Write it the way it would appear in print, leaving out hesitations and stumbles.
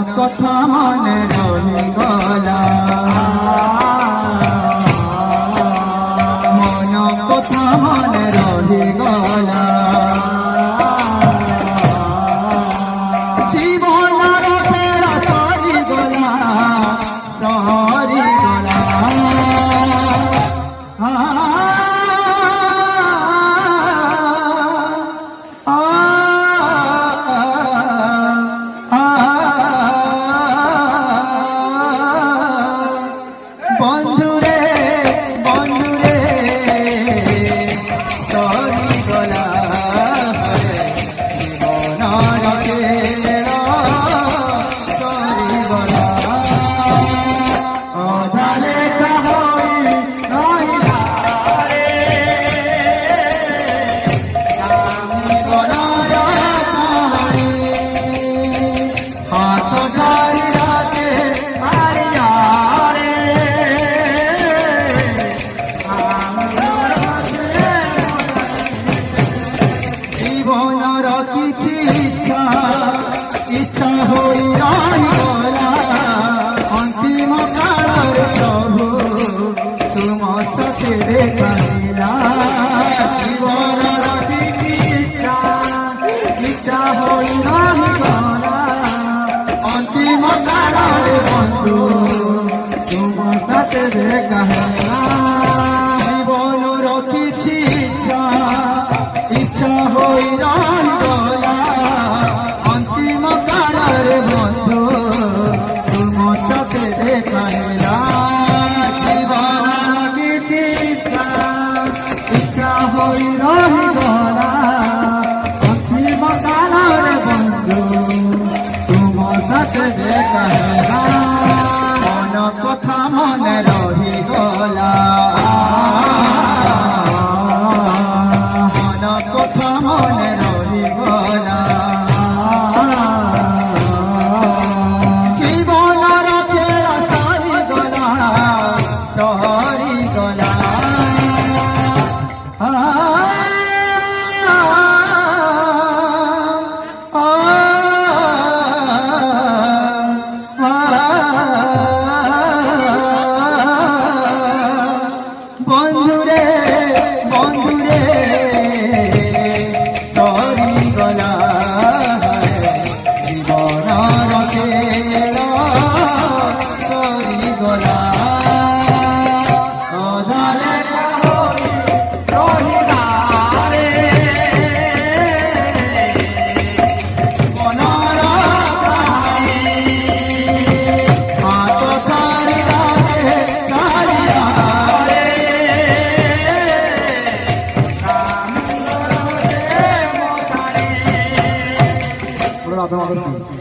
কথা মনে রহিগলা মন কথা মনে রহিগলা জীবনর ফেরা সরিগলা সরিগলা বন্ধুরে বন্ধুরে সরিগলা জীবনর ফেরা সরিগলা অধালে কাহই রহিলা রে আমি বনর পাহাড়ে হাত ধরি রাখে আরিয়া রে জীবনর কিছু ইচ্ছা ইচ্ছা হই রহিগলা অন্তিম কালর প্রভু তুম সাথে দেখাইলা জীবনর কিছু ইচ্ছা ইচ্ছা হই রহিগলা অন্তিম কালর বন্ধু তুম সাথে দেখাইলা জীবনর কিছু ইচ্ছা ইচ্ছা হই রহিগলা অন্তিম কালর বন্ধু তুম সাথে দেখাইলা জীবনর কিছু ইচ্ছা ইচ্ছা হই রহিগলা অন্তিম কালর বন্ধু তুম সাথে দেখাইলা মন কথা মনে রহিগলা মন কথা মনে রহিগলা জীবনর ফেরা সরিগলা সরিগলা বন্ধুরে বন্ধুরে সরিগলা জীবনর ফেরা সরিগলা অধালে রহিলা রে বনর পাহাড়ে হাত ধরি রাখে কালিয়া রে রাধা